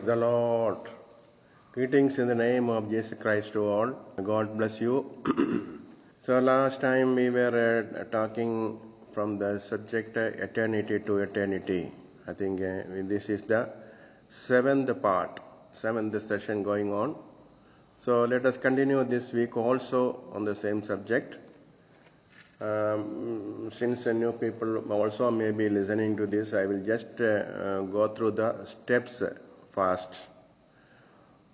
the Lord. Greetings in the name of Jesus Christ to all. God bless you. So last time we were talking from the subject eternity to eternity. I think this is the seventh session going on. So let us continue this week also on the same subject. Since new people also may be listening to this, I will just go through the steps fast.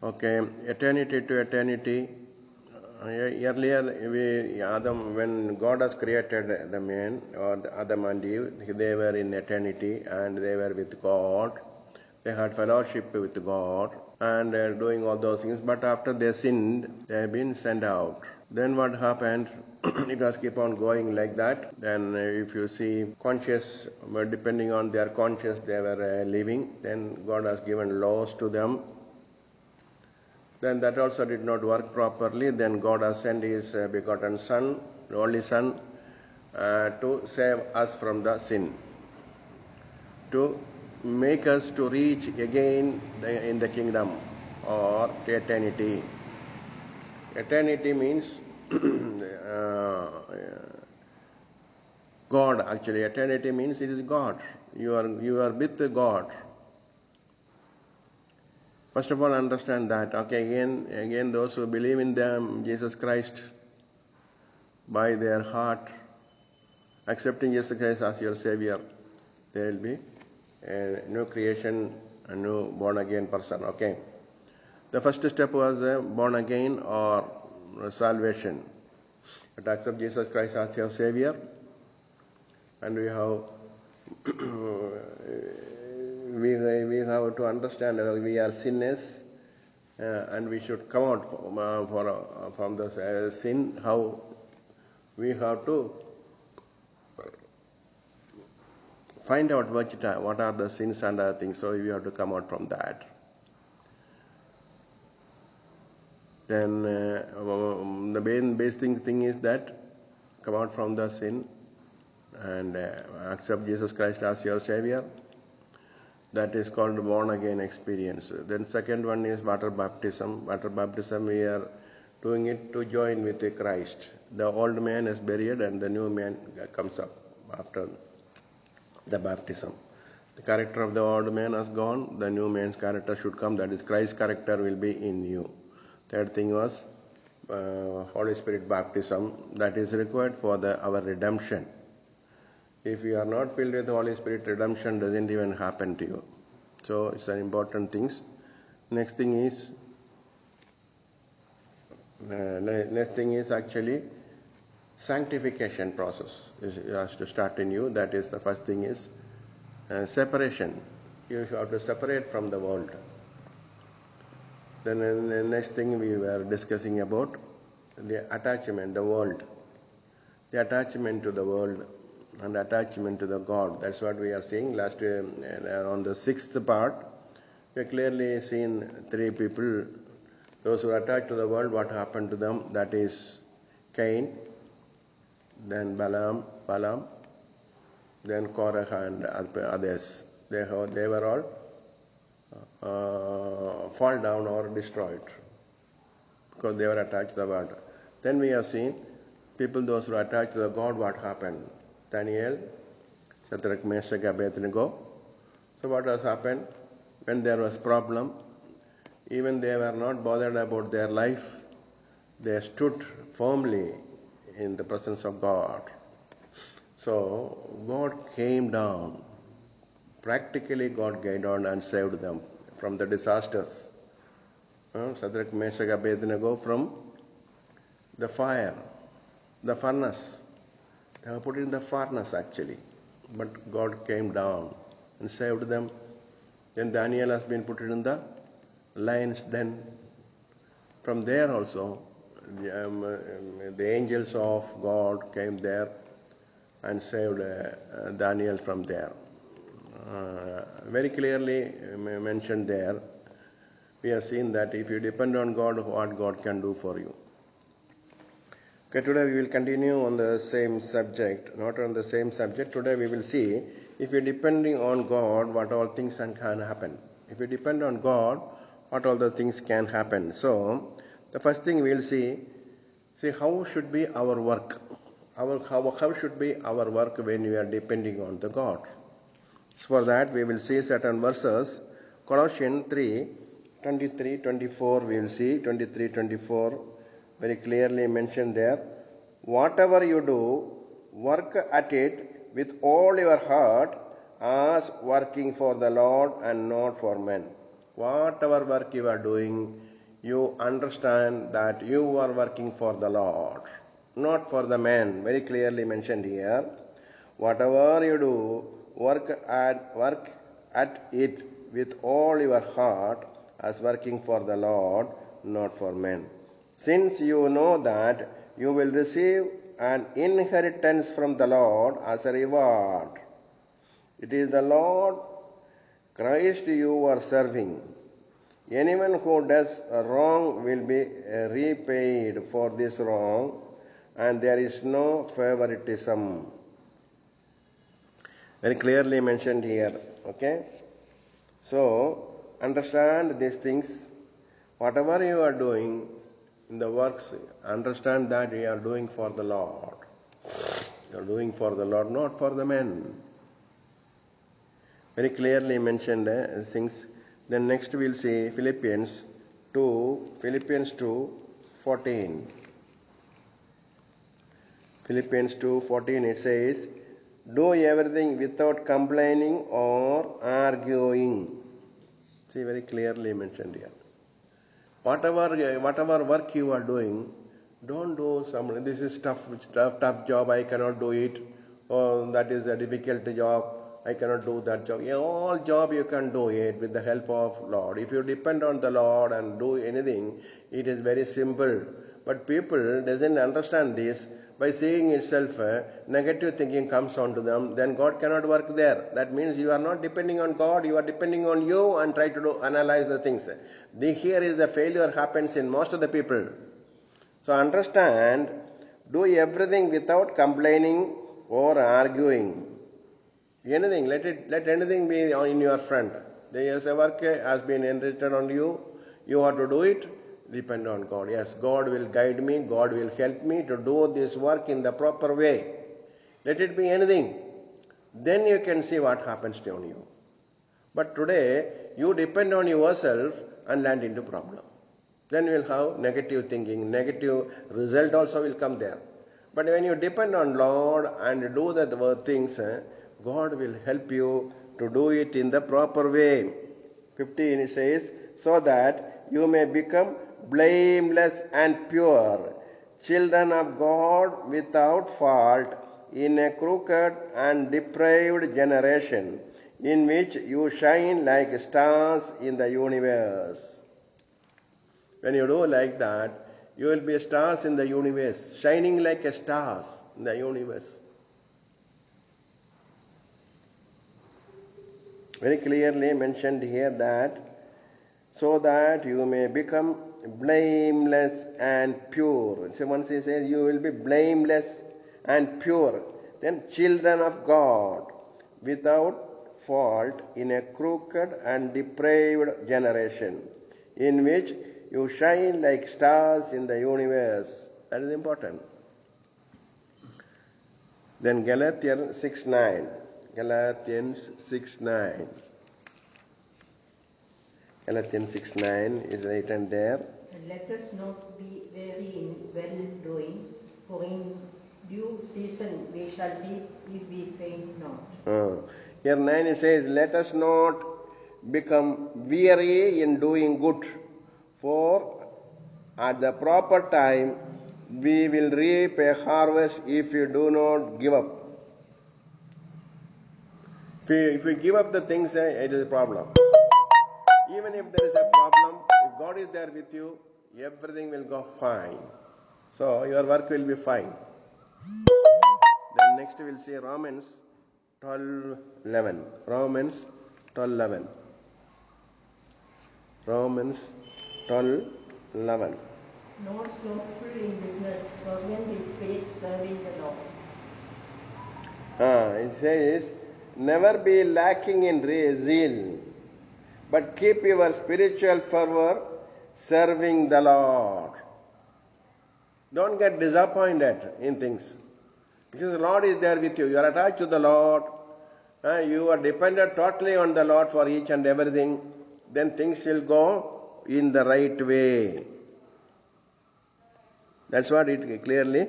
Okay, eternity to eternity. Earlier, when God has created the man or Adam and Eve, they were in eternity and they were with God. They had fellowship with God and doing all those things. But after they sinned, they have been sent out. Then what happened? It was keep on going like that. Then if you see conscious, depending on their conscience they were living, then God has given laws to them. Then that also did not work properly. Then God has sent His begotten Son, the only Son, to save us from the sin, to make us to reach again in the kingdom or eternity. Eternity means God. Actually, eternity means it is God. You are with God. First of all, understand that. Okay, again, those who believe in them, Jesus Christ, by their heart, accepting Jesus Christ as your Savior, they will be a new creation, a new born again person. Okay. The first step was born again or salvation. To accept Jesus Christ as your Savior, and we have we have to understand that we are sinners, and we should come out from the sin. How we have to find out what are the sins and other things. So we have to come out from that. Then the main basic thing is that come out from the sin and accept Jesus Christ as your Savior. That is called born again experience. Then second one is water baptism. Water baptism, we are doing it to join with Christ. The old man is buried and the new man comes up after the baptism. The character of the old man has gone, the new man's character should come, that is Christ's character will be in you. Third thing was Holy Spirit baptism, that is required for our redemption. If you are not filled with the Holy Spirit, redemption doesn't even happen to you. So it's an important thing. Next thing is actually sanctification process has to start in you. That is the first thing is separation. You have to separate from the world. Then the next thing we were discussing about the attachment, the world, the attachment to the world and attachment to the God. That's what we are seeing last on the sixth part. We have clearly seen three people. Those who are attached to the world, what happened to them? That is Cain, then Balaam, then Korah and others. They were all fall down or destroyed because they were attached to the world. Then we have seen people, those who are attached to the God, what happened? Daniel, Shadrach, Meshach, Abednego. So what has happened? When there was problem, even they were not bothered about their life. They stood firmly in the presence of God. So God came down. Practically God came down and saved them from the disasters. Shadrach, Meshach, Abednego from the fire, the furnace. They were put in the furnace actually. But God came down and saved them. Then Daniel has been put in the lion's den. From there also, the angels of God came there and saved Daniel from there. Very clearly mentioned there, we have seen that if you depend on God, what God can do for you. Okay, today we will continue on the same subject, not on the same subject. Today we will see if you are depending on God, what all things can happen. If we depend on God, what all the things can happen. So, the first thing we will see how should be our work. How should be our work when we are depending on the God. So for that we will see certain verses. Colossians 3:23-24 we will see 23-24 very clearly mentioned there. Whatever you do, work at it with all your heart as working for the Lord and not for men. Whatever work you are doing, you understand that you are working for the Lord, not for the men. Very clearly mentioned here. Whatever you do, work at it with all your heart as working for the Lord, not for men. Since you know that you will receive an inheritance from the Lord as a reward. It is the Lord Christ you are serving. Anyone who does wrong will be repaid for this wrong, and there is no favoritism. Very clearly mentioned here. Okay? So, understand these things. Whatever you are doing in the works, understand that you are doing for the Lord. You are doing for the Lord, not for the men. Very clearly mentioned things. Then next we will see Philippians 2:14. Philippians 2:14 it says, do everything without complaining or arguing. See, very clearly mentioned here. Whatever work you are doing, don't do this is tough job, I cannot do it. Or that is a difficult job, I cannot do that job. All job you can do it with the help of Lord. If you depend on the Lord and do anything, it is very simple. But people doesn't understand this. By seeing itself, negative thinking comes onto them, then God cannot work there. That means you are not depending on God, you are depending on you and try to analyze the things. Here is the failure happens in most of the people. So understand, do everything without complaining or arguing. Anything, let anything be in your front. There is a work has been written on you, you have to do it. Depend on God. Yes, God will guide me, God will help me to do this work in the proper way. Let it be anything. Then you can see what happens to you. But today, you depend on yourself and land into problem. Then you will have negative thinking, negative result also will come there. But when you depend on Lord and do the things, God will help you to do it in the proper way. 15 it says, so that you may become blameless and pure, children of God without fault in a crooked and depraved generation, in which you shine like stars in the universe. When you do like that, you will be stars in the universe, shining like a stars in the universe. Very clearly mentioned here that so that you may become blameless and pure. So once he says you will be blameless and pure, then children of God without fault in a crooked and depraved generation, in which you shine like stars in the universe. That is important. Then Galatians 6:9. Galatians 6:9. Galatians 6:9 is written there. And let us not be weary in well doing, for in due season we shall reap if we faint not. Here 9 it says, let us not become weary in doing good, for at the proper time we will reap a harvest if we do not give up. If we give up the things, it is a problem. Even if there is a problem, if God is there with you, everything will go fine. So your work will be fine. Then next we will see Romans 12:11. Romans 12:11. Romans 12:11. Not slothful in business, fervent in spirit, serving the Lord. It says, never be lacking in zeal, but keep your spiritual fervor serving the Lord. Don't get disappointed in things. Because the Lord is there with you. You are attached to the Lord. You are dependent totally on the Lord for each and everything. Then things will go in the right way. That's what it clearly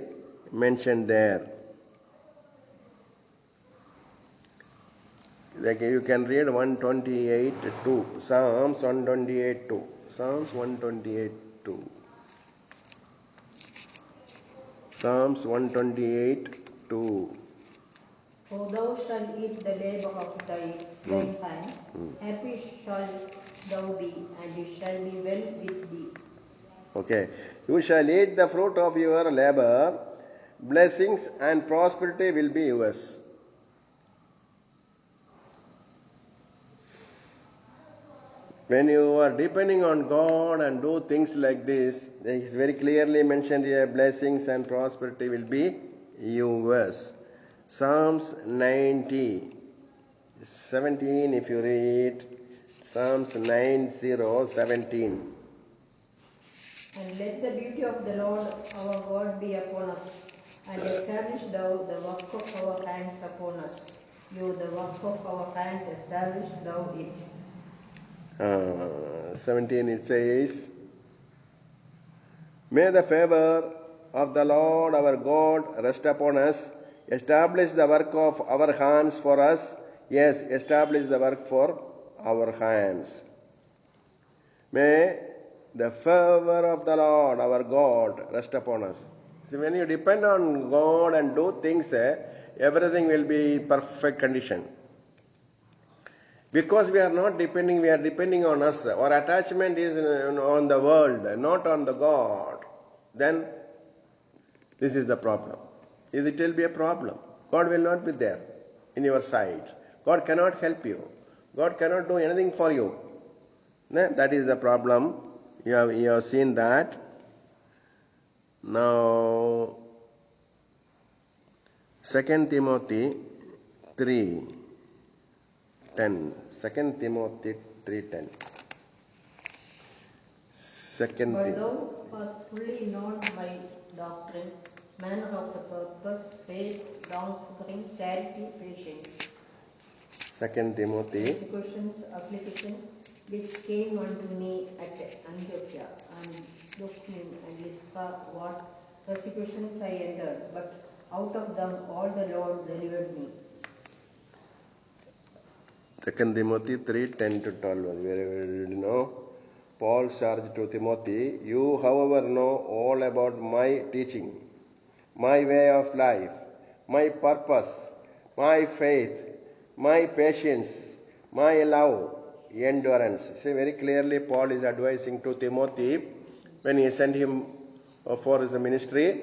mentioned there. Like you can read 128:2. Psalms 128:2. Psalms 128:2. Psalms 128:2. For thou shalt eat the labor of thine hands, happy shalt thou be, and it shall be well with thee. Okay. You shall eat the fruit of your labor, blessings and prosperity will be yours. When you are depending on God and do things like this, it is very clearly mentioned here, blessings and prosperity will be yours. Psalms 90:17, if you read, Psalms 90:17. And let the beauty of the Lord our God be upon us, and establish thou the work of our hands upon us. You, the work of our hands, establish thou it. 17 it says, may the favor of the Lord our God rest upon us. Establish the work of our hands for us. Yes, establish the work for our hands. May the favor of the Lord our God rest upon us. So when you depend on God and do things, everything will be perfect condition. Because we are not depending, we are depending on us. Our attachment is on the world, not on the God. Then this is the problem. It will be a problem. God will not be there in your side. God cannot help you. God cannot do anything for you. That is the problem. You have seen that. Now, 2 Timothy 3:10. 2 Timothy 3:10. But thou hast fully known my doctrine, manner of the purpose, faith, long-suffering, charity, patience. 2 Timothy. Persecutions, affliction, which came unto me at Antioch and Iconium and Lystra, what persecutions I endured, but out of them all the Lord delivered me. 2 Timothy 3:10-12. Wherever you know, Paul charged to Timothy, you, however, know all about my teaching, my way of life, my purpose, my faith, my patience, my love, endurance. See, very clearly Paul is advising to Timothy when he sent him for his ministry.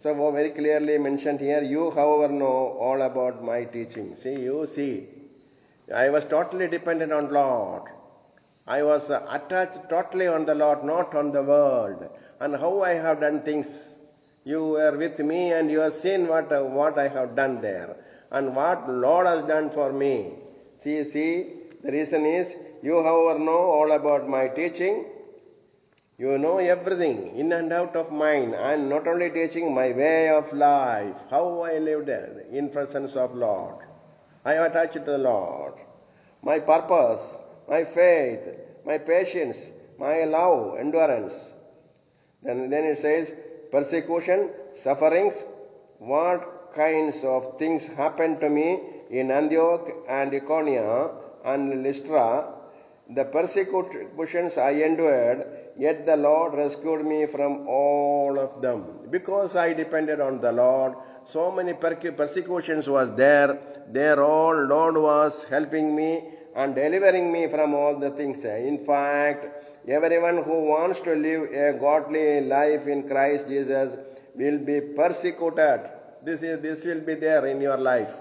So very clearly mentioned here, you, however, know all about my teaching. See, I was totally dependent on Lord. I was attached totally on the Lord, not on the world. And how I have done things. You were with me and you have seen what I have done there. And what Lord has done for me. See, the reason is, you, however, know all about my teaching. You know everything, in and out of mine. And not only teaching, my way of life. How I lived in presence of Lord. I am attached to the Lord. My purpose, my faith, my patience, my love, endurance. Then it says, persecution, sufferings, what kinds of things happened to me in Antioch and Iconium and Lystra. The persecutions I endured, yet the Lord rescued me from all of them. Because I depended on the Lord, so many persecutions was there. There all Lord was helping me and delivering me from all the things. In fact, everyone who wants to live a godly life in Christ Jesus will be persecuted. This will be there in your life.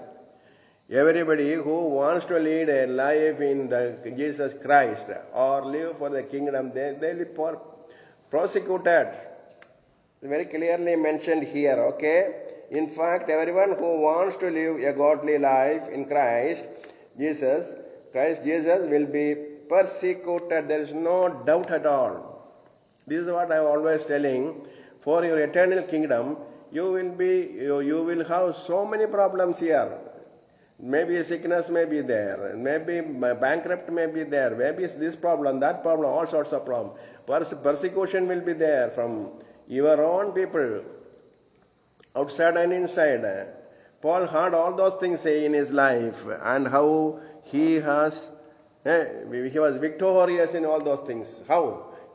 Everybody who wants to lead a life in Jesus Christ or live for the kingdom, they will be persecuted. Very clearly mentioned here, okay? In fact, everyone who wants to live a godly life in Christ Jesus will be persecuted. There is no doubt at all. This is what I am always telling. For your eternal kingdom, you will have so many problems here. Maybe sickness may be there, maybe bankrupt may be there, maybe this problem, that problem, all sorts of problems. Persecution will be there from your own people, outside and inside. Paul heard all those things in his life and how he was victorious in all those things. How?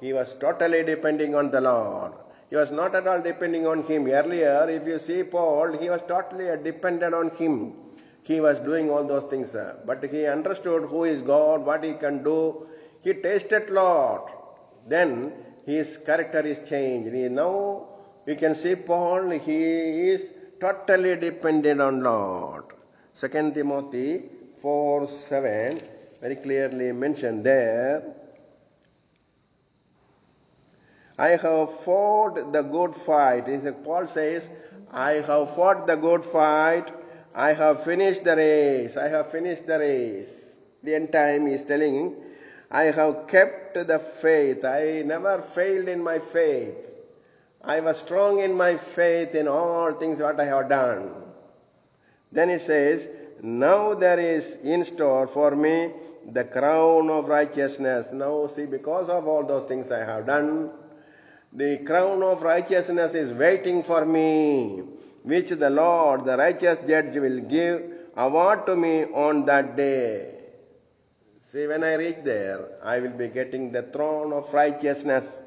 He was totally depending on the Lord. He was not at all depending on him. Earlier, if you see Paul, he was totally dependent on him. He was doing all those things, but he understood who is God, what he can do. He tasted Lord. Then his character is changed. Now we can see Paul, he is totally dependent on Lord. 2 Timothy 4:7 very clearly mentioned there. I have fought the good fight. Paul says, I have fought the good fight. I have finished the race. I have finished the race. The end time he is telling, I have kept the faith. I never failed in my faith. I was strong in my faith in all things what I have done. Then it says, now there is in store for me the crown of righteousness. Now see, because of all those things I have done, the crown of righteousness is waiting for me, which the Lord, the righteous judge, will give award to me on that day. See, when I reach there, I will be getting the throne of righteousness,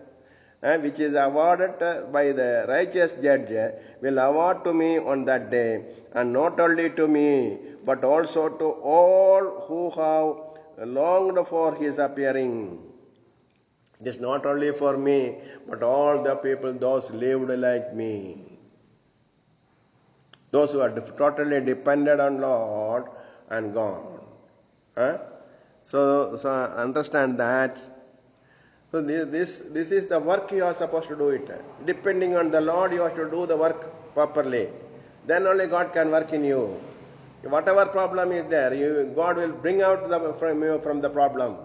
which is awarded by the righteous judge, will award to me on that day, and not only to me, but also to all who have longed for his appearing. It is not only for me, but all the people, those lived like me. Those who are totally dependent on Lord and God. So understand that. So this is the work you are supposed to do it. Depending on the Lord, you have to do the work properly. Then only God can work in you. Whatever problem is there, God will bring out from you from the problem.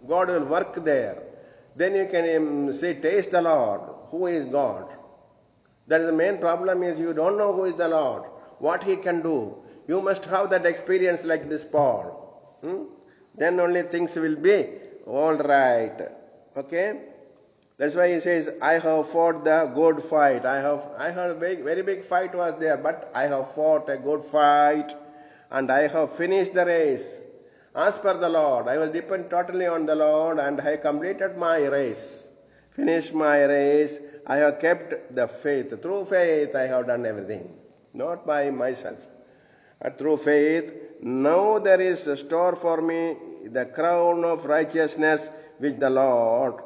God will work there. Then you can taste the Lord. Who is God? That is the main problem is you don't know who is the Lord, what he can do. You must have that experience like this Paul. Then only things will be all right. Okay? That's why he says, I have fought the good fight. I heard a very big fight was there, but I have fought a good fight and I have finished the race. As per the Lord, I will depend totally on the Lord and I completed my race. Finished my race. I have kept the faith. Through faith I have done everything. Not by myself. Through faith, now there is a store for me the crown of righteousness which the Lord,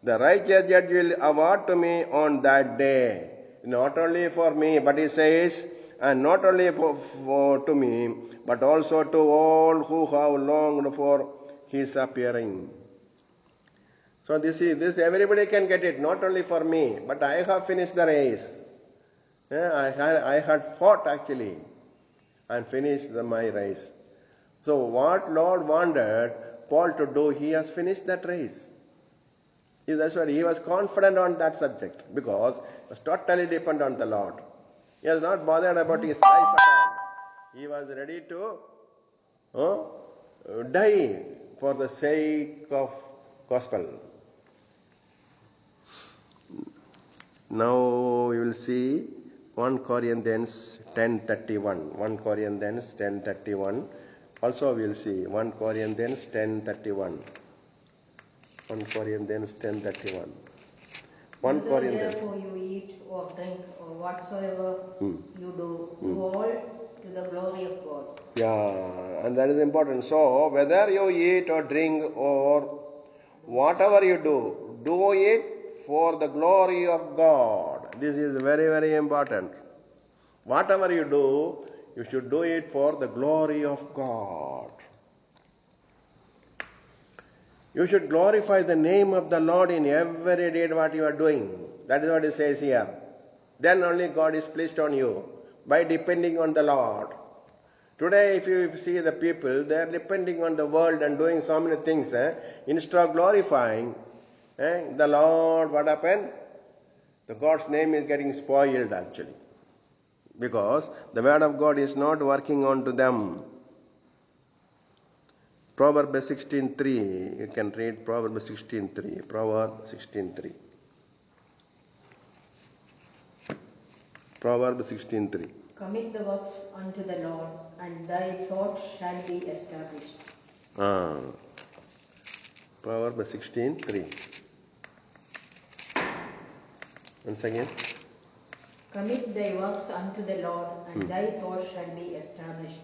the righteous judge, will award to me on that day. Not only for me, but he says, and not only to me, but also to all who have longed for his appearing. So this everybody can get it, not only for me, but I have finished the race. I had fought actually and finished my race. So what Lord wanted Paul to do, he has finished that race. That's why he was confident on that subject because he was totally dependent on the Lord. He was not bothered about his life at all. He was ready to die for the sake of gospel. Now we will see 1 Corinthians 10:31. 1 Corinthians 10:31. Also we will see 1 Corinthians 10:31. 1 Corinthians 10:31. 1 Corinthians. Therefore you eat or drink or whatsoever you do all to the glory of God. Yeah, and that is important. So whether you eat or drink or whatever you do it for the glory of God. This is very, very important. Whatever you do, you should do it for the glory of God. You should glorify the name of the Lord in every deed what you are doing. That is what it says here. Then only God is pleased on you by depending on the Lord. Today, if you see the people, they are depending on the world and doing so many things. Instead of glorifying the Lord, what happened? The God's name is getting spoiled actually. Because the word of God is not working on to them. Proverbs 16:3. You can read Proverbs 16:3. Proverbs 16:3. Proverbs 16:3. Commit the works unto the Lord, and thy thoughts shall be established. Proverbs 16:3. Once again. Commit thy works unto the Lord, and thy thoughts shall be established.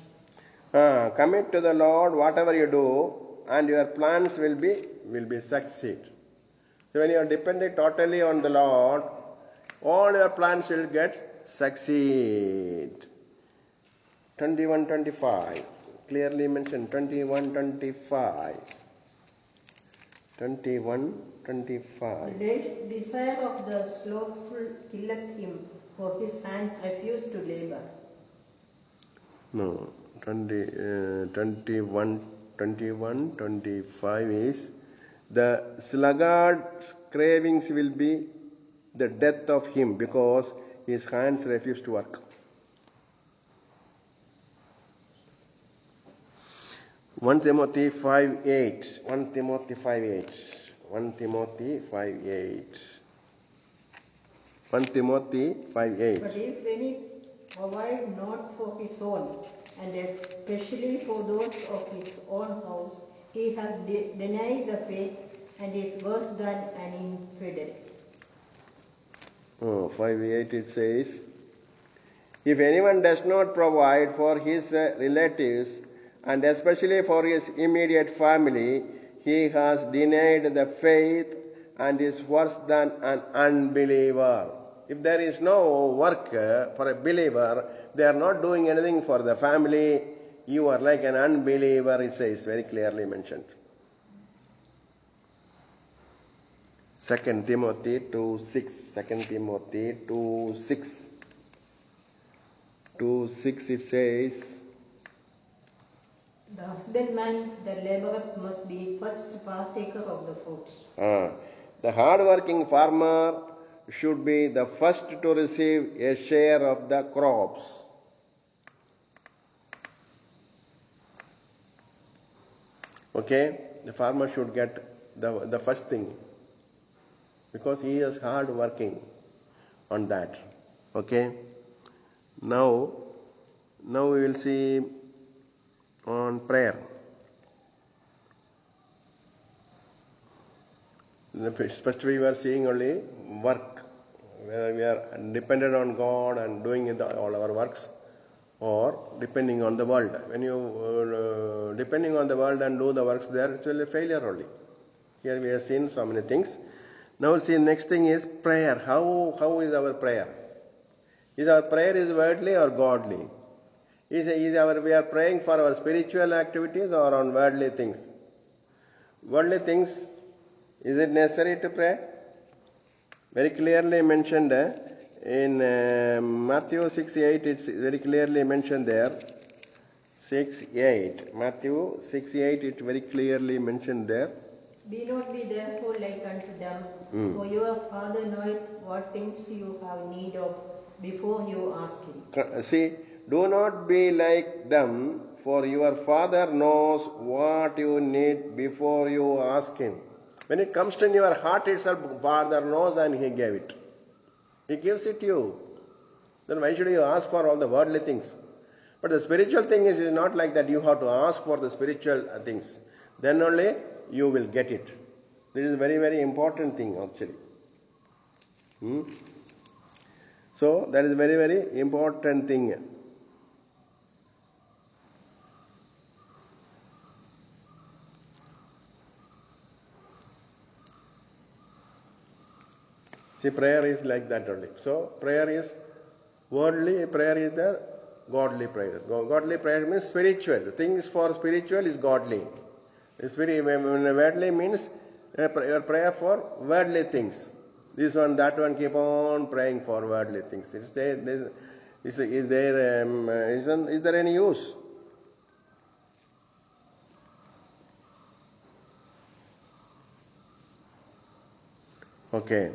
Commit to the Lord whatever you do, and your plans will be succeed. So when you are dependent totally on the Lord, all your plans will get succeed. 21:25 clearly mentioned. 21:25. 21:25. The desire of the slothful killeth him, for his hands refuse to labor. No, 21:25 is the sluggard's cravings will be the death of him because his hands refuse to work. 1 Timothy 5:8. 1 Timothy 5:8. 1 Timothy 5:8. 1 Timothy 5:8. But if any provide not for his own, and especially for those of his own house, he hath denied the faith, and is worse than an infidel. 5:8 it says, if anyone does not provide for his relatives, and especially for his immediate family, he has denied the faith and is worse than an unbeliever. If there is no work for a believer, they are not doing anything for the family, you are like an unbeliever, it says, very clearly mentioned. 2 Timothy 2:6. 2 Timothy 2:6. 2:6 it says, The husbandman that laboureth must be first partaker of the fruits. The hard-working farmer should be the first to receive a share of the crops. Okay, the farmer should get the first thing because he is hard-working on that. Okay, now we will see on prayer. First we were seeing only work, whether we are dependent on God and doing all our works, or depending on the world. When you depending on the world and do the works there, it's a failure only. Here we have seen so many things. Now we'll see next thing is prayer. How is our prayer? Is our prayer is worldly or godly? We are praying for our spiritual activities or on worldly things? Worldly things, is it necessary to pray? Very clearly mentioned in Matthew 6:8. It's very clearly mentioned there. 6:8. Matthew 6:8. It's very clearly mentioned there. Be not be therefore like unto them, for your Father knoweth what things you have need of before you ask him. See, do not be like them, for your Father knows what you need before you ask him. When it comes to your heart itself, Father knows and he gave it. He gives it to you. Then why should you ask for all the worldly things? But the spiritual thing is not like that. You have to ask for the spiritual things. Then only you will get it. This is a very, very important thing actually. So that is a very, very important thing. See, prayer is like that only. So prayer is worldly, prayer is the godly prayer. Godly prayer means spiritual. Things for spiritual is godly. Worldly means your prayer for worldly things. This one, that one, keep on praying for worldly things. Is there any use? Okay.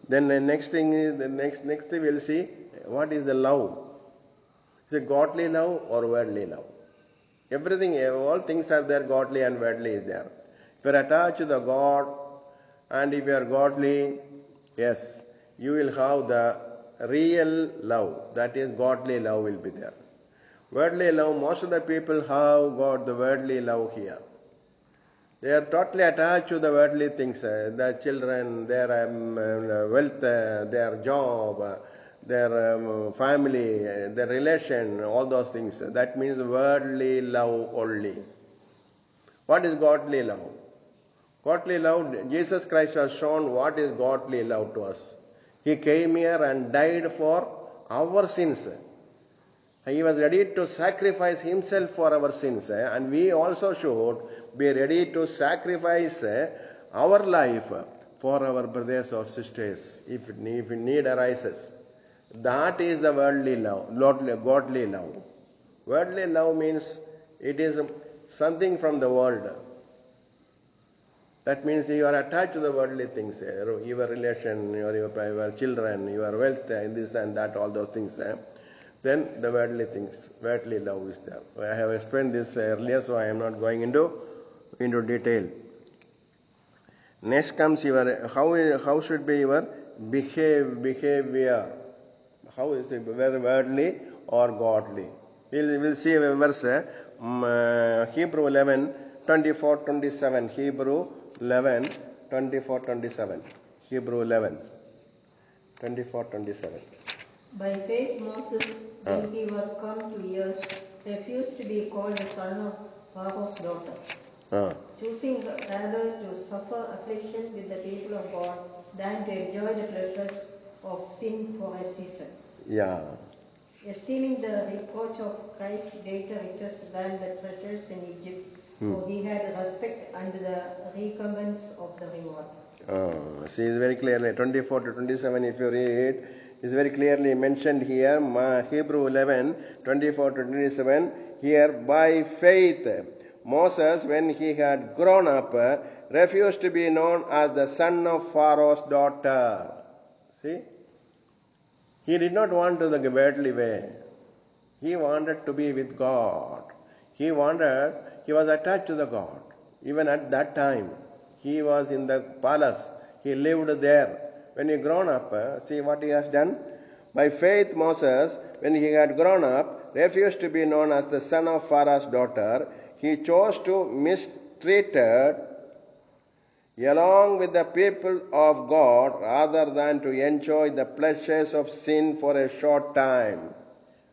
Then the next thing is the next thing we'll see what is the love. Is it godly love or worldly love? Everything, all things are there, godly and worldly is there. If you are attached to the God and if you are godly, yes, you will have the real love. That is, godly love will be there. Worldly love, most of the people have got the worldly love here. They are totally attached to the worldly things, their children, their wealth, their job, their family, their relation, all those things. That means worldly love only. What is godly love? Godly love, Jesus Christ has shown what is godly love to us. He came here and died for our sins. He was ready to sacrifice himself for our sins, and we also should be ready to sacrifice our life for our brothers or sisters if need arises. That is the worldly love, godly love. Worldly love means it is something from the world. That means you are attached to the worldly things, your relation, your children, your wealth, this and that, all those things. Then the worldly things, worldly love is there. I have explained this earlier, so I am not going into detail. Next comes your how should be your behavior. How is it, whether worldly or godly? We'll see a verse, Hebrew 11, 24, 27. Hebrew 11, 24, 27. Hebrew 11, 24, 27. By faith Moses, when he was come to years, refused to be called the son of Pharaoh's daughter, choosing rather to suffer affliction with the people of God than to enjoy the pleasures of sin for a season. Yeah. Esteeming the reproach of Christ greater riches than the treasures in Egypt, for he had respect unto the recompense of the reward. See, it's very clearly 24 to 27. If you read, it's very clearly mentioned here. Hebrew 11, 24 to 27. Here, by faith, Moses, when he had grown up, refused to be known as the son of Pharaoh's daughter. See, he did not want to the worldly way. He wanted to be with God. He was attached to the God. Even at that time, he was in the palace. He lived there. When he grown up, see what he has done? By faith, Moses, when he had grown up, refused to be known as the son of Pharaoh's daughter. He chose to mistreated along with the people of God rather than to enjoy the pleasures of sin for a short time.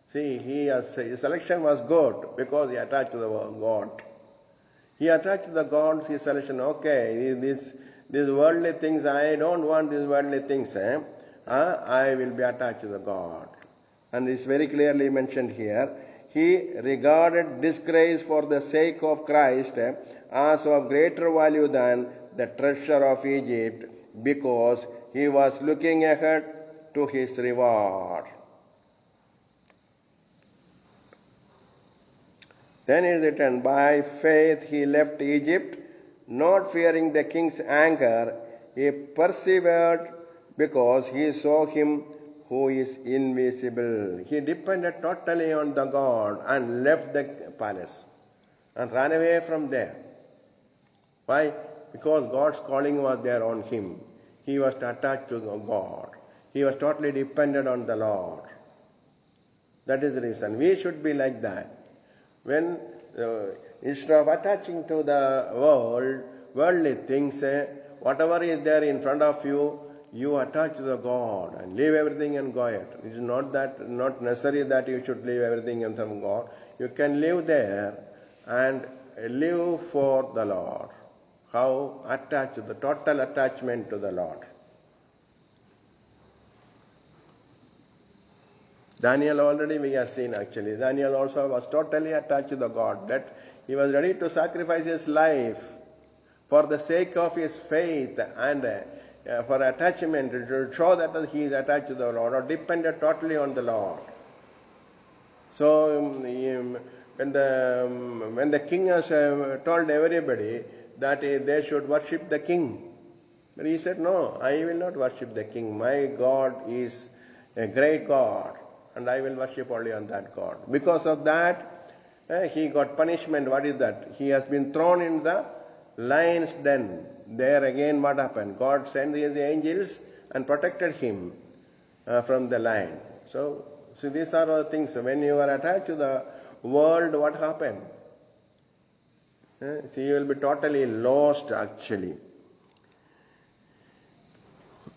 See, his selection was good because he attached to the God. He attached to the God, his selection. Okay, these worldly things, I don't want these worldly things. I will be attached to the God. And it's very clearly mentioned here. He regarded disgrace for the sake of Christ as of greater value than the treasure of Egypt because he was looking ahead to his reward. Then it is written, by faith he left Egypt, not fearing the king's anger. He persevered because he saw him who is invisible. He depended totally on the God and left the palace and ran away from there. Why? Because God's calling was there on him. He was attached to God. He was totally dependent on the Lord. That is the reason. We should be like that. When instead of attaching to the worldly things, whatever is there in front of you, you attach to the God and leave everything and go ahead. It is not necessary that you should leave everything and from God. You can live there and live for the Lord. How? Attached, the total attachment to the Lord. Daniel already we have seen actually. Daniel also was totally attached to the God, that he was ready to sacrifice his life for the sake of his faith and for attachment to show that he is attached to the Lord or dependent totally on the Lord. So when the king has told everybody that they should worship the king, But he said, no, I will not worship the king. My God is a great God, and I will worship only on that God. Because of that, he got punishment. What is that? He has been thrown in the lion's den. There again, what happened? God sent his angels and protected him from the lion. So these are all things. When you are attached to the world, what happened? So you will be totally lost actually.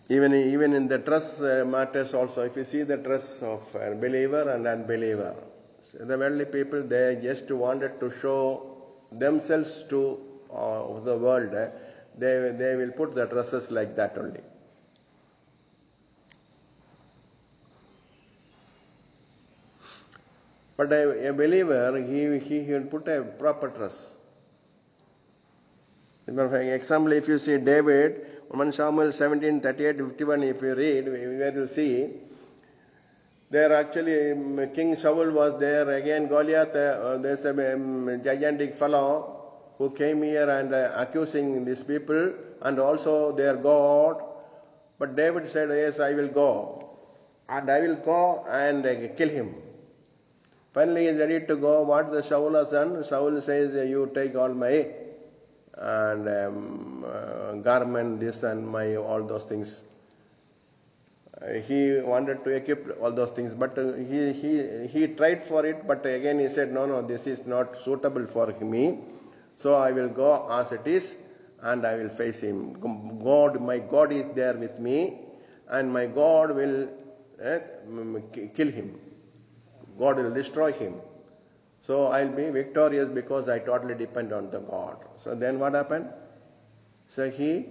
Even in the dress matters also, if you see the dress of a believer and unbeliever, so the worldly people, they just wanted to show themselves to the world. They will put the dresses like that only. But a believer, he will put a proper dress. For example, if you see David, 1 Samuel 17, 38, 51, if you read, we will see, there actually King Saul was there, again Goliath, there's a gigantic fellow who came here and accusing these people and also their God. But David said, yes, I will go. And I will go and kill him. Finally, he is ready to go. What the Saul has done? Saul says, you take all my and garment, this and my all those things. He wanted to equip all those things, but he tried for it. But again, he said, no, this is not suitable for me. So I will go as it is, and I will face him. My God is there with me, and my God will kill him. God will destroy him. So I'll be victorious because I totally depend on the God. So then what happened? So he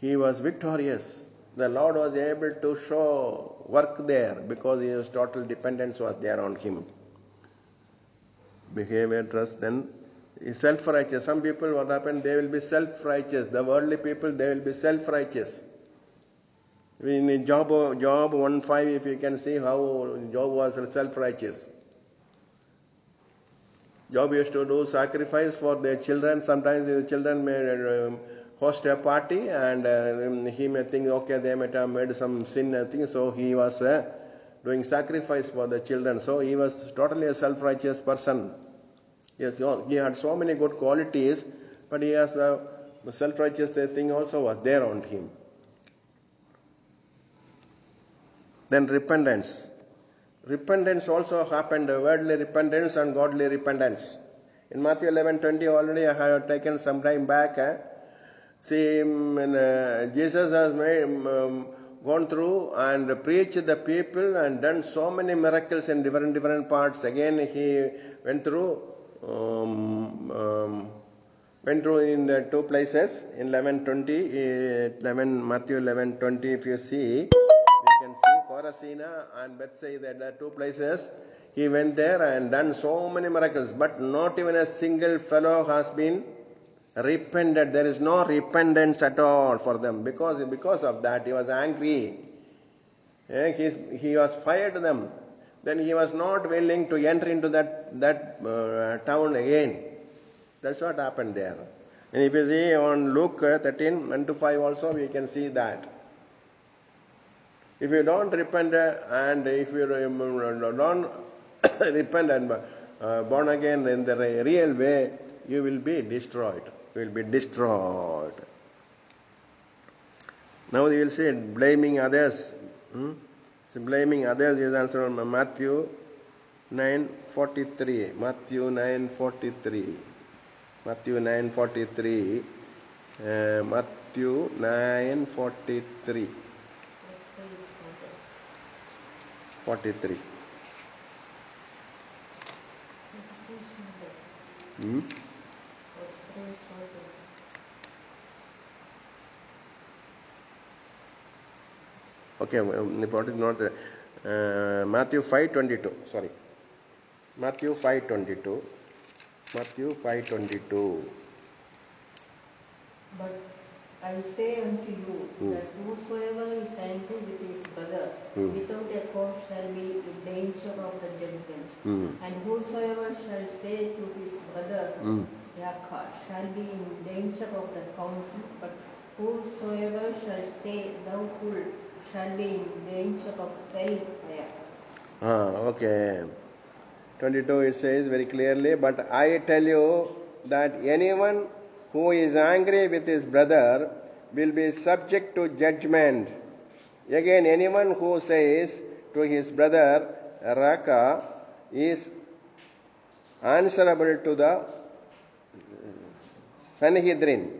was victorious. The Lord was able to show work there because his total dependence was there on him. Behavior, trust, then self-righteous. Some people, what happened? They will be self-righteous. The worldly people, they will be self-righteous. In Job 1:5, if you can see how Job was self-righteous. Job used to do sacrifice for their children. Sometimes the children may host a party and he may think, okay, they might have made some sin thing, so he was doing sacrifice for the children. So he was totally a self-righteous person. Yes, he had so many good qualities, but he has a self-righteous thing also was there on him. Then repentance. Repentance also happened, worldly repentance and godly repentance. In Matthew 11:20, already I have taken some time back. See, when Jesus has gone through and preached the people and done so many miracles in different parts. Again, he went through in the two places in 11:20, Matthew 11:20. If you see, we can see Chorazin and Bethsaida, the two places. He went there and done so many miracles, but not even a single fellow has been repented. There is no repentance at all for them because of that he was angry. He was fired them. Then he was not willing to enter into that town again. That's what happened there. And if you see on Luke 13, 1-5 also, we can see that. If you don't repent and if you don't repent and born again in the real way, you will be destroyed. You will be destroyed. Now you will see blaming others. So blaming others is answered on Matthew 9:43. Matthew 9:43. Matthew 9:43. Matthew 9:43. 43. Okay, what is not Matthew 5:22. Sorry, Matthew 5:22. Matthew 5:22. But I say unto you that whosoever is angry with his brother without a cause shall be in danger of the judgment. And whosoever shall say to his brother, Raka, shall be in danger of the council. But Whosoever shall say, Thou fool, shall be in danger of hell fire. Okay. 22 it says very clearly, but I tell you that anyone who is angry with his brother will be subject to judgment. Again, anyone who says to his brother, Raka, is answerable to the Sanhedrin.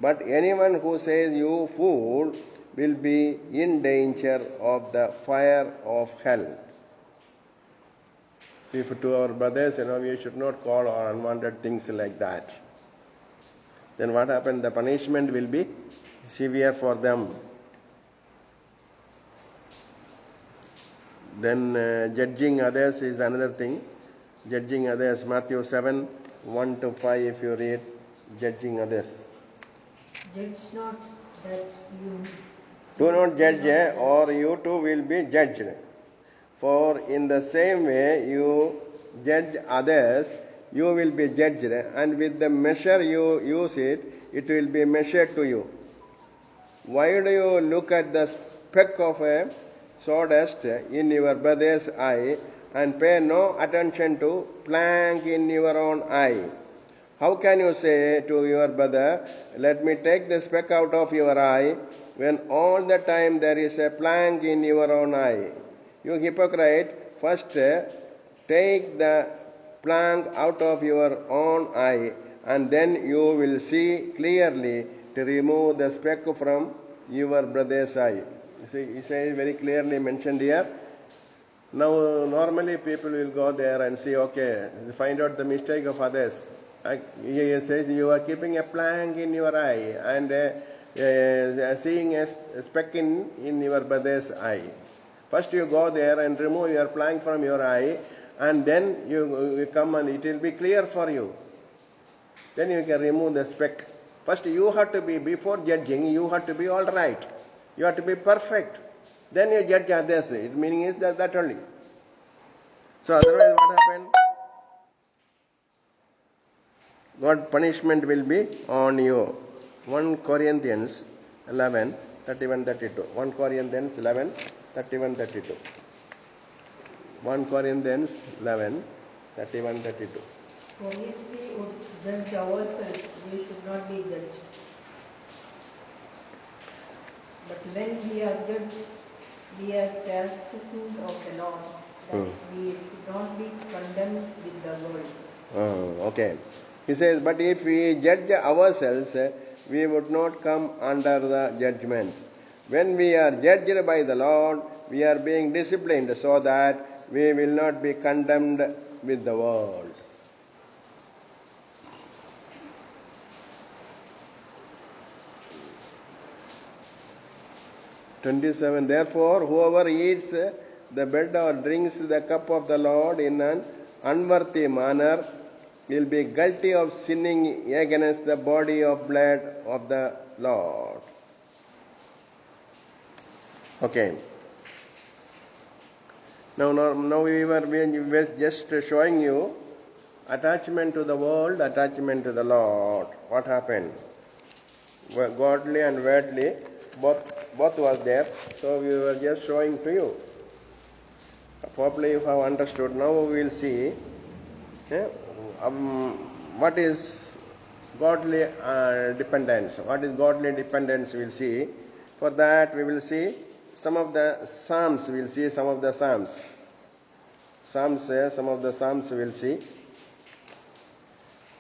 But anyone who says, You fool, will be in danger of the fire of hell. See, to our brothers, we should not call or unwanted things like that. Then what happened? The punishment will be severe for them. Then judging others is another thing. Judging others, Matthew 7, 1 to 5, if you read, judging others. Judge not that you Do not judge, or you too will be judged. For in the same way you judge others, you will be judged, and with the measure you use it, it will be measured to you. Why do you look at the speck of a sawdust in your brother's eye and pay no attention to plank in your own eye? How can you say to your brother, Let me take the speck out of your eye, when all the time there is a plank in your own eye? You hypocrite, first take the plank out of your own eye, and then you will see clearly to remove the speck from your brother's eye. See, he says very clearly mentioned here. Now, normally people will go there and see, okay, find out the mistake of others. He says you are keeping a plank in your eye and seeing a speck in your brother's eye. First you go there and remove your plank from your eye, and then you come and it will be clear for you. Then you can remove the speck. First you have to be, before judging, you have to be all right. You have to be perfect. Then you judge others. It meaning is that only. So otherwise what happened? God punishment will be on you. 1 Corinthians 11, 31, 32. 1 Corinthians 11, 31, 32. 1 Corinthians 11, 31, 32. For if we would judge ourselves, we should not be judged. But when we are judged, we are chastised of the Lord, that we should not be condemned with the world. Okay. He says, but if we judge ourselves, we would not come under the judgment. When we are judged by the Lord, we are being disciplined so that we will not be condemned with the world. (27) Therefore, whoever eats the bread or drinks the cup of the Lord in an unworthy manner will be guilty of sinning against the body of blood of the Lord. Okay. Now we were just showing you attachment to the world, attachment to the Lord. What happened? Godly and worldly, both was there. So we were just showing to you. Probably you have understood. Now we will see what is godly dependence. What is godly dependence we will see. For that we will see some of the Psalms. We will see some of the Psalms. Some of the Psalms we will see.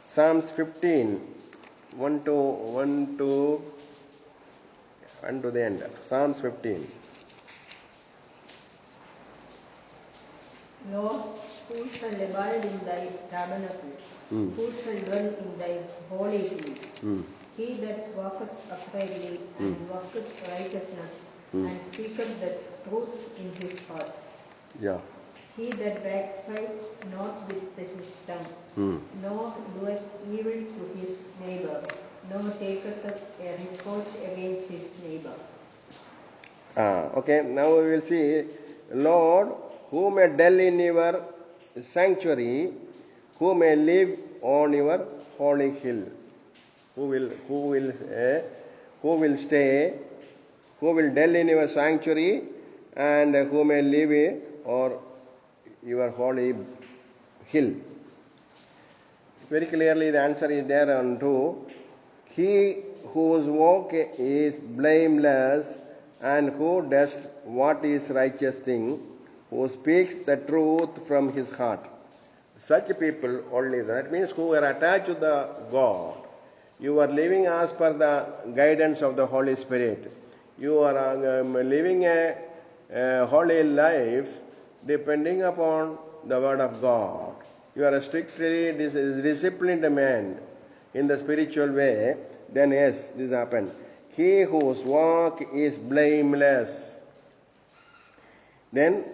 Psalms 15, 1 to the end. Psalms 15. Lord, who shall abide in thy tabernacle? Who shall dwell in thy holy hill? He that walketh uprightly and walketh righteousness and speaketh the truth in his heart. Yeah. He that backbiteth not with his tongue, nor doeth evil to his neighbor, nor taketh up a reproach against his neighbor. Okay, now we will see, Lord, who may dwell in your sanctuary, who may live on your holy hill. Who will who will stay, who will dwell in your sanctuary, and who may live in or your holy hill. Very clearly the answer is there on 2. He whose walk is blameless and who does what is righteous thing, who speaks the truth from his heart. Such people only, that means who are attached to the God. You are living as per the guidance of the Holy Spirit. You are living a holy life depending upon the Word of God. You are a strictly disciplined man in the spiritual way, then yes, this happens. He whose walk is blameless, then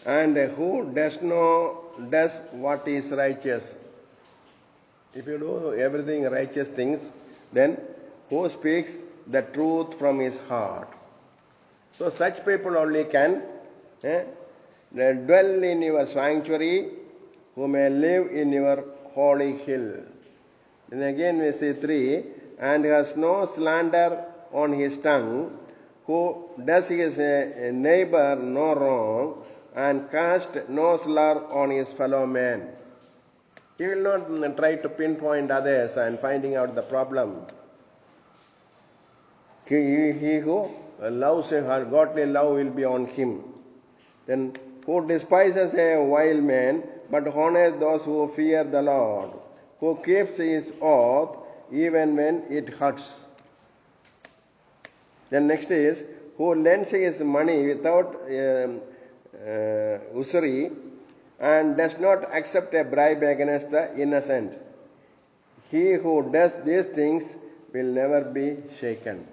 and who does what is righteous. If you do everything righteous things, then who speaks the truth from his heart. So such people only can dwell in your sanctuary, who may live in your holy hill. Then again we see 3, and has no slander on his tongue, who does his neighbor no wrong, and cast no slur on his fellow man. He will not try to pinpoint others and finding out the problem. He who loves her godly love will be on him. Then who despises a vile man, but honors those who fear the Lord, who keeps his oath even when it hurts. Then next is, who lends his money without usury, and does not accept a bribe against the innocent. He who does these things will never be shaken.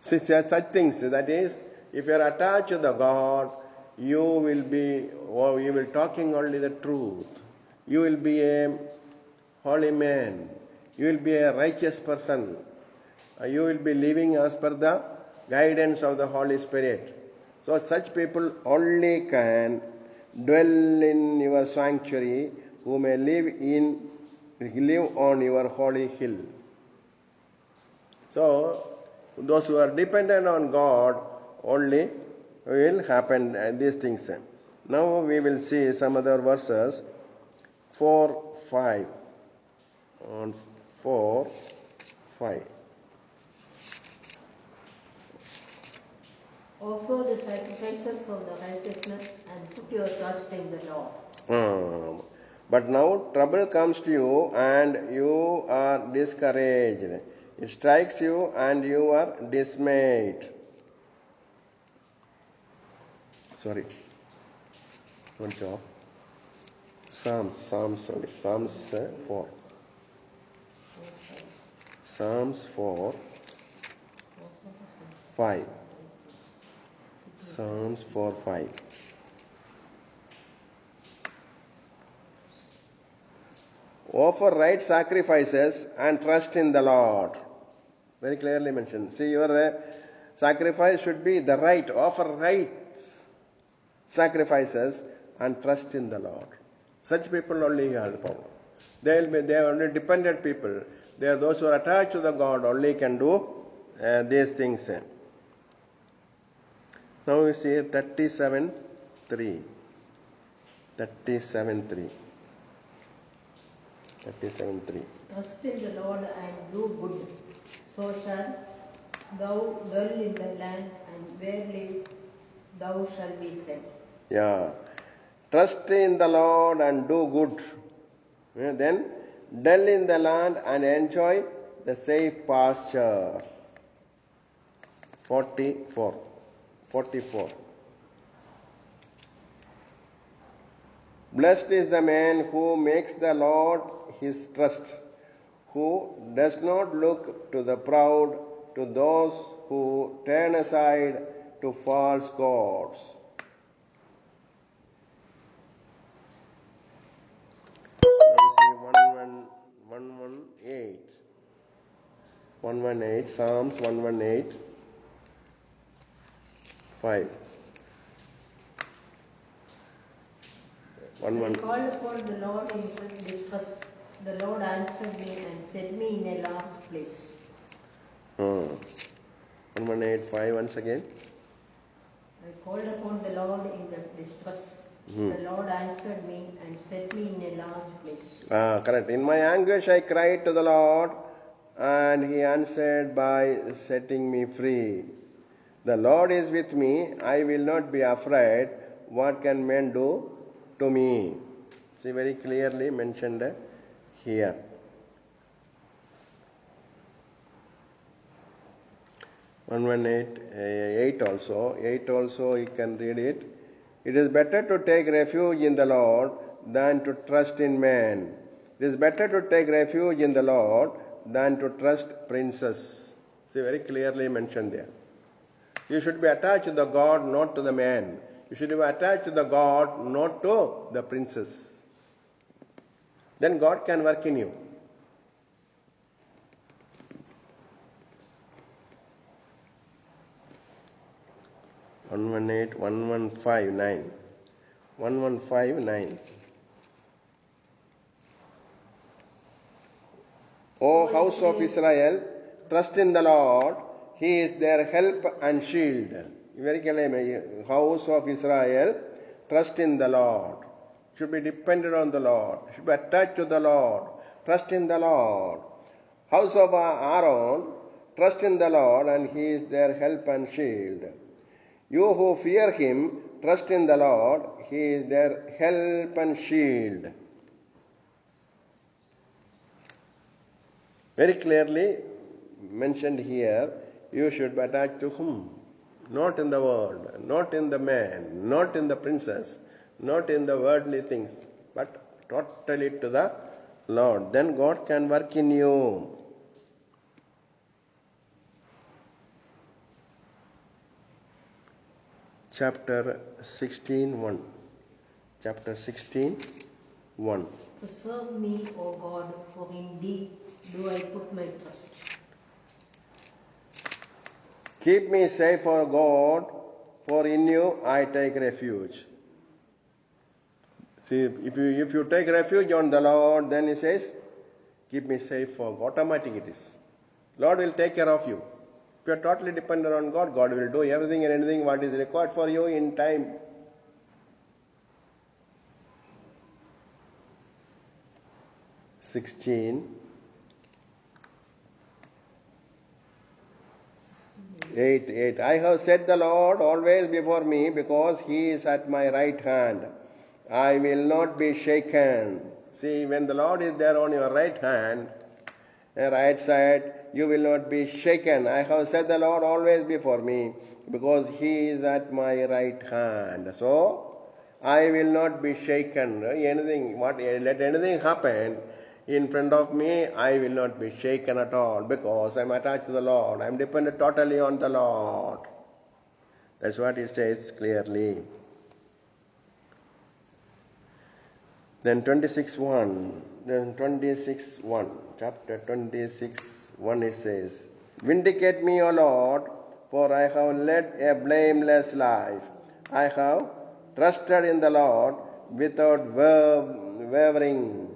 Such things, that is, if you are attached to the God, you will talking only the truth. You will be a holy man. You will be a righteous person. You will be living as per the guidance of the Holy Spirit. So such people only can dwell in your sanctuary, who may live on your holy hill. So those who are dependent on God only will happen these things. Now we will see some other verses. 4, 5. On 4, 5. Offer the sacrifices of the righteousness and put your trust in the Lord. But now trouble comes to you and you are discouraged. It strikes you and you are dismayed. Sorry. One job. Psalms 4. Psalms 4, 5. Psalms 4, 5. Offer right sacrifices and trust in the Lord. Very clearly mentioned. See, your sacrifice should be the right. Offer right sacrifices and trust in the Lord. Such people only have the power. They are only dependent people. They are those who are attached to the God only can do these things. Now we see 37:3. 37:3. 37:3. Trust in the Lord and do good, so shall thou dwell in the land, and verily thou shalt be fed. Yeah. Trust in the Lord and do good. Then dwell in the land and enjoy the safe pasture. 44. 44. Blessed is the man who makes the Lord his trust, who does not look to the proud, to those who turn aside to false gods. Now see 118. 118, Psalms 118, 5. I called upon the Lord in distress. The Lord answered me and set me in a large place. 1185 once again. I called upon the Lord in the distress. The Lord answered me and set me in a large place. Correct. In my anguish I cried to the Lord, and He answered by setting me free. The Lord is with me, I will not be afraid. What can men do to me? See, very clearly mentioned here. Eight also you can read it. It is better to take refuge in the Lord than to trust in man. It is better to take refuge in the Lord than to trust princes. See, very clearly mentioned there. You should be attached to the God, not to the man. You should be attached to the God, not to the princes. Then God can work in you. One 1159. 1159. O house of Israel, trust in the Lord. He is their help and shield. Very clear. House of Israel, trust in the Lord. Should be dependent on the Lord. Should be attached to the Lord. Trust in the Lord. House of Aaron, trust in the Lord, and He is their help and shield. You who fear Him, trust in the Lord. He is their help and shield. Very clearly mentioned here, you should be attached to Him. Not in the world, not in the man, not in the princess, not in the worldly things, but totally to the Lord. Then God can work in you. Chapter 16:1. Chapter 16:1. Preserve me, O God, for in thee do I put my trust. Keep me safe, O God, for in you I take refuge. See, if you take refuge on the Lord, then He says, keep me safe, for God. Automatic it is. Lord will take care of you. If you are totally dependent on God, God will do everything and anything what is required for you in time. Eight. I have set the Lord always before me, because He is at my right hand. I will not be shaken. See, when the Lord is there on your right hand, right side, you will not be shaken. I have set the Lord always before me, because He is at my right hand. So, I will not be shaken. Let anything happen in front of me, I will not be shaken at all, because I am attached to the Lord. I am dependent totally on the Lord. That's what it says clearly. Then 26:1. Chapter 26:1 it says, Vindicate me, O Lord, for I have led a blameless life. I have trusted in the Lord without wavering.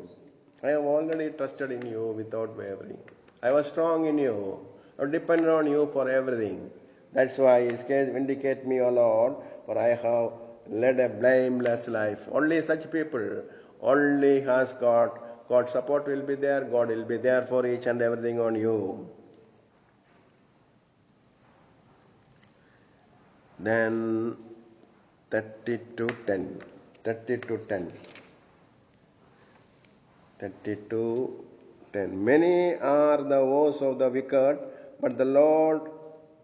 I have already trusted in you without wavering. I was strong in you. I depended on you for everything. That's why it says, Vindicate me, O Lord, for I have led a blameless life. Only such people only has God's support will be there. God will be there for each and everything on you. Then 32:10. 32:10. Many are the woes of the wicked, but the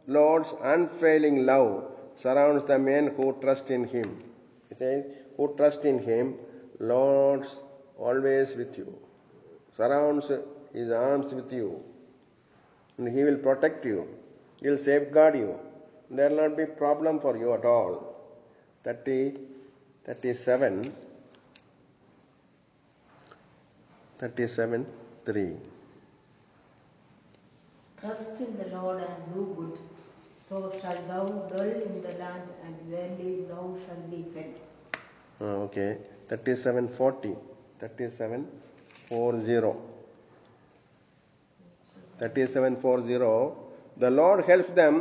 Lord's unfailing love surrounds the men who trust in Him. It says, who trust in Him, Lord's always with you. Surrounds His arms with you. And He will protect you. He will safeguard you. There will not be problem for you at all. 37:3. Trust in the Lord and do good, so shall thou dwell in the land, and verily thou shalt be fed. Okay. 37:40. 37:40. The Lord helps them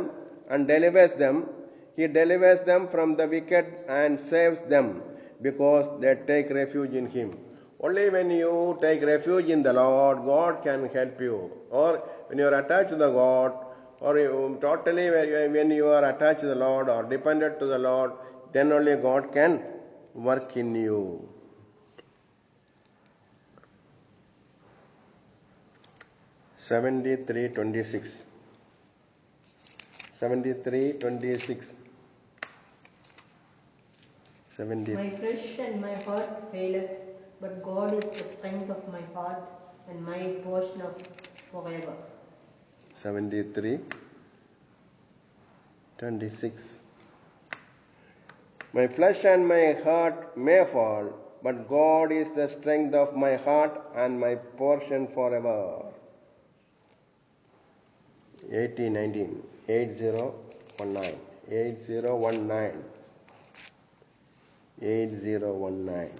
and delivers them. He delivers them from the wicked and saves them because they take refuge in Him. Only when you take refuge in the Lord, God can help you. Or when you are attached to the God, or when you are attached to the Lord or dependent to the Lord, then only God can work in you. Seventy-three 26. 73 26. 70. My flesh and my heart faileth, but God is the strength of my heart and my portion of forever. 73 26. My flesh and my heart may fall, but God is the strength of my heart and my portion forever. 8019 8019 8019 8019.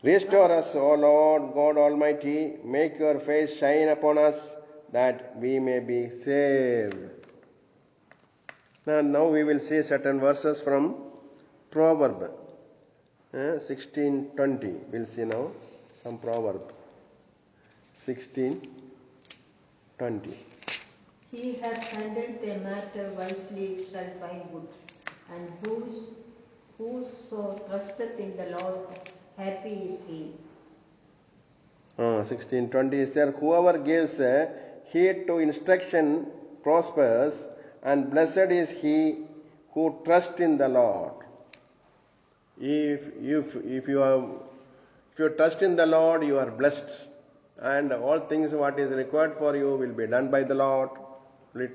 Restore us, O Lord God Almighty, make your face shine upon us, that we may be saved. Now we will see certain verses from Proverb 16:20. We'll see now some Proverb 16:20. He hath handled the matter wisely shall find good, and whoso trusteth in the Lord, happy is he. 16:20 is there. Whoever gives heed to instruction prospers, and blessed is he who trusts in the Lord. If you trust in the Lord, you are blessed, and all things what is required for you will be done by the Lord.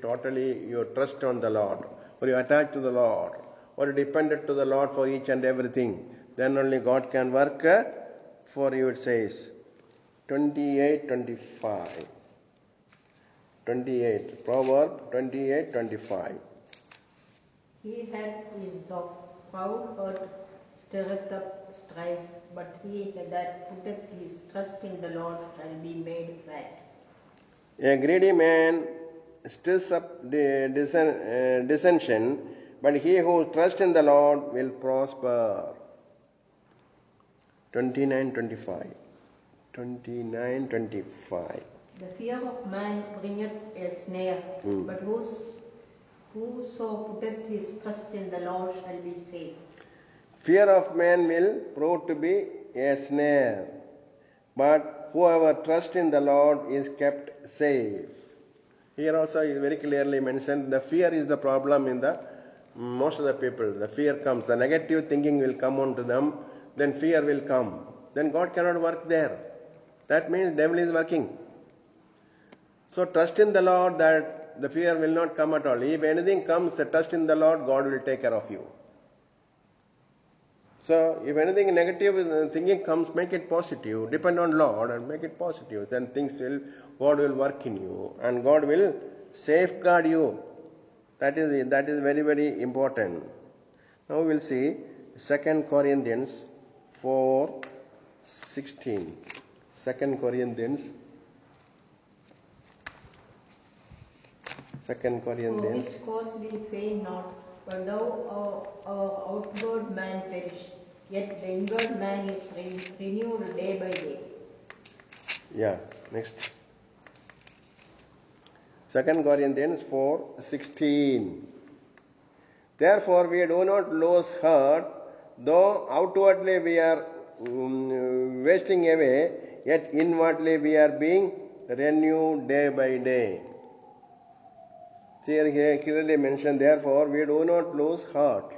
Totally you trust on the Lord, or you attach to the Lord, or you dependent to the Lord for each and everything. Then only God can work for you. It says 28:25. 28. Proverb 28:25. He hath his proud heart stirreth up strife, but he that putteth his trust in the Lord shall be made fat. A greedy man stirs up dissension, but he who trusts in the Lord will prosper. 29:25. 29:25. The fear of man bringeth a snare, but whoso putteth his trust in the Lord shall be safe. Fear of man will prove to be a snare, but whoever trusts in the Lord is kept safe. Here also is very clearly mentioned, the fear is the problem in the most of the people. The fear comes, the negative thinking will come onto them, then fear will come. Then God cannot work there. That means devil is working. So trust in the Lord that the fear will not come at all. If anything comes, trust in the Lord, God will take care of you. So if anything negative thinking comes, make it positive. Depend on Lord and make it positive. Then God will work in you and God will safeguard you. That is very, very important. Now we will see 2 Corinthians 4:16. 2 Corinthians. For which cause we faint not, but though our outward man perish, yet the inward man is renewed day by day. Yeah, next. 2 Corinthians 4:16. Therefore we do not lose heart, though outwardly we are wasting away, yet inwardly we are being renewed day by day. Here clearly mentioned, therefore we do not lose heart.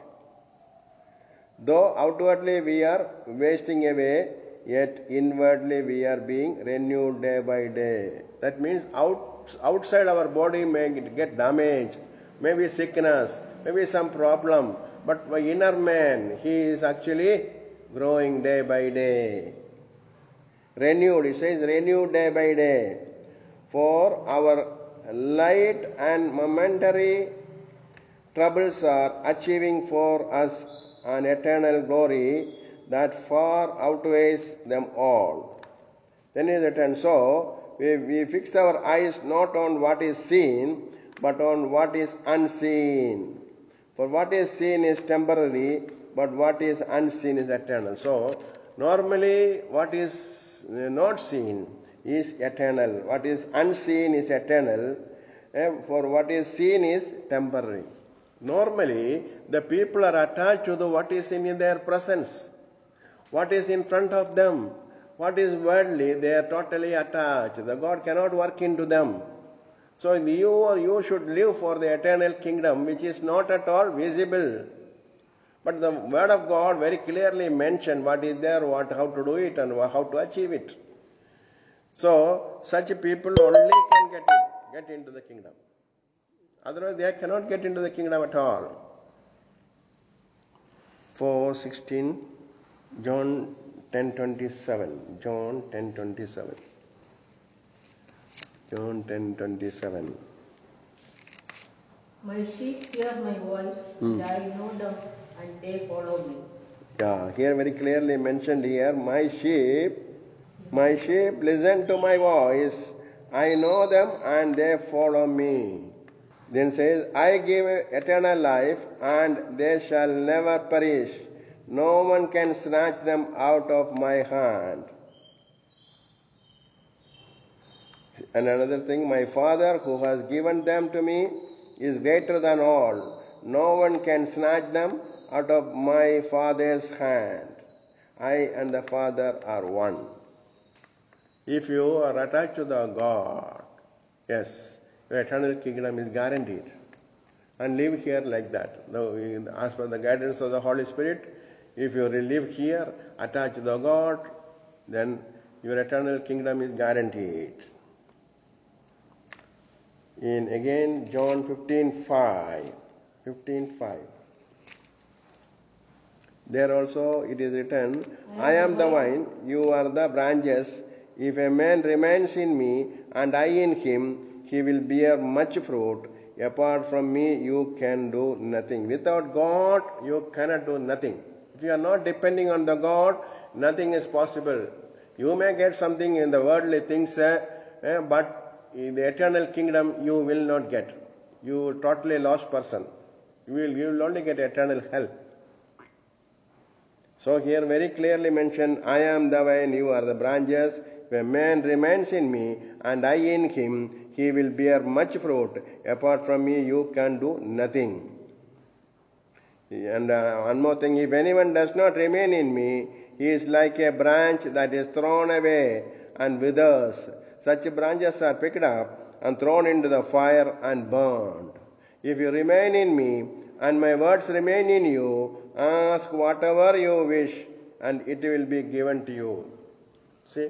Though outwardly we are wasting away, yet inwardly we are being renewed day by day. That means outside our body may get damaged, maybe sickness, maybe some problem, but my inner man, he is actually growing day by day. Renewed, it says renewed day by day. For our light and momentary troubles are achieving for us an eternal glory that far outweighs them all. Then is written, so we fix our eyes not on what is seen, but on what is unseen. For what is seen is temporary, but what is unseen is eternal. So, normally what is not seen is eternal. What is unseen is eternal. For what is seen is temporary. Normally, the people are attached to what is in their presence, what is in front of them, what is worldly, they are totally attached. The God cannot work into them. So you should live for the eternal kingdom, which is not at all visible. But the word of God very clearly mentioned what is there, how to do it, and how to achieve it. So such people only can get into the kingdom. Otherwise, they cannot get into the kingdom at all. 4:16, John 10:27. John 10:27. John 10:27. My sheep hear my voice, and I know them, and they follow me. Yeah, here very clearly mentioned here, my sheep listen to my voice. I know them and they follow me. Then says, I give eternal life and they shall never perish. No one can snatch them out of my hand. And another thing, my Father who has given them to me is greater than all. No one can snatch them out of my Father's hand. I and the Father are one. If you are attached to the God, yes, your eternal kingdom is guaranteed. And live here like that. Now, as per the guidance of the Holy Spirit, if you live here, attached to the God, then your eternal kingdom is guaranteed. In again John 15:5. There also it is written, I am the vine, you are the branches. If a man remains in me and I in him, he will bear much fruit. Apart from me, you can do nothing. Without God, you cannot do nothing. If you are not depending on the God, nothing is possible. You may get something in the worldly things, but in the eternal kingdom, you will not get. You are totally lost person. You will only get eternal hell. So here very clearly mentioned, I am the vine, you are the branches. If a man remains in me and I in him, he will bear much fruit. Apart from me, you can do nothing. And one more thing, if anyone does not remain in me, he is like a branch that is thrown away and withers. Such branches are picked up and thrown into the fire and burned. If you remain in me and my words remain in you, ask whatever you wish and it will be given to you. See?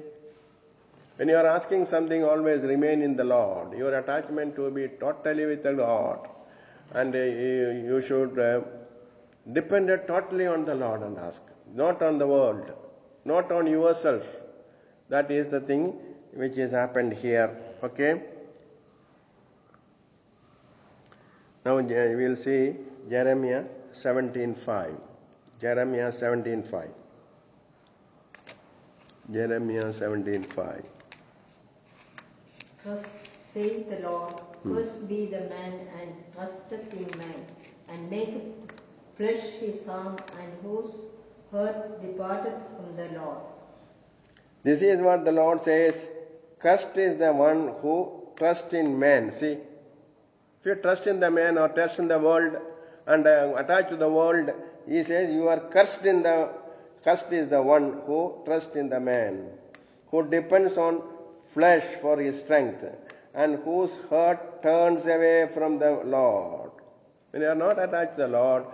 When you are asking something, always remain in the Lord. Your attachment to be totally with the Lord. And you should depend totally on the Lord and ask. Not on the world. Not on yourself. That is the thing which has happened here. Okay? Now we will see Jeremiah 17:5. Jeremiah 17:5. Jeremiah 17:5. Thus saith the Lord, cursed be the man and trusteth in man, and maketh flesh his arm, and whose heart departeth from the Lord. This is what the Lord says. Cursed is the one who trusts in man. See, if you trust in the man or trust in the world and attached to the world, he says you are cursed in the. Cursed is the one who trusts in the man, who depends on flesh for his strength, and whose heart turns away from the Lord. When you are not attached to the Lord,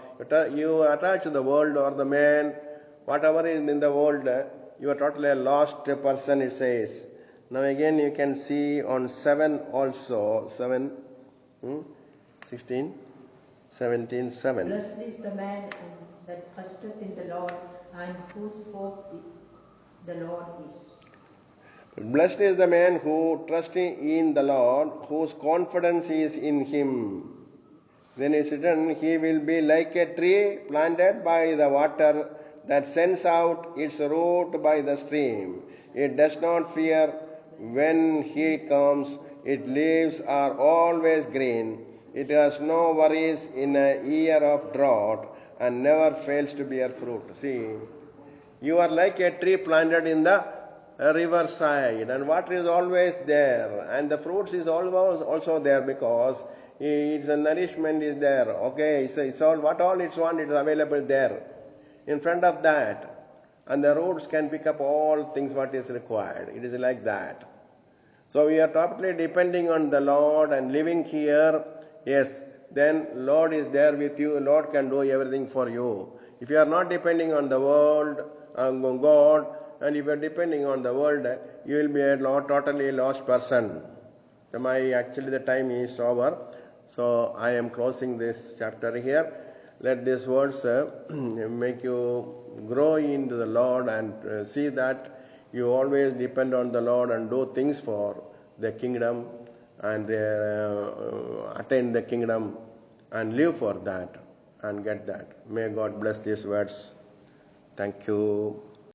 you are attached to the world or the man, whatever is in the world, you are totally a lost person, it says. Now again you can see on 7 also, 7, 16, 17, 7. Blessed is the man that trusteth in the Lord, and whose hope the Lord is. Blessed is the man who trusts in the Lord, whose confidence is in him. Then it is written, he will be like a tree planted by the water that sends out its root by the stream. It does not fear when heat comes, Its leaves are always green. It has no worries in a year of drought and never fails to bear fruit. See, you are like a tree planted in the riverside, and water is always there, and the fruits is always also there because its nourishment is there. Okay, so it's all what all it's want, it is available there in front of that, and the roots can pick up all things what is required. It is like that. So we are totally depending on the Lord and living here. Yes, then Lord is there with you. Lord can do everything for you. If you are not depending on the world, on God, and if you are depending on the world, you will be a totally lost person. So actually the time is over. So I am closing this chapter here. Let these words make you grow into the Lord and see that you always depend on the Lord and do things for the kingdom and attain the kingdom and live for that and get that. May God bless these words. Thank you.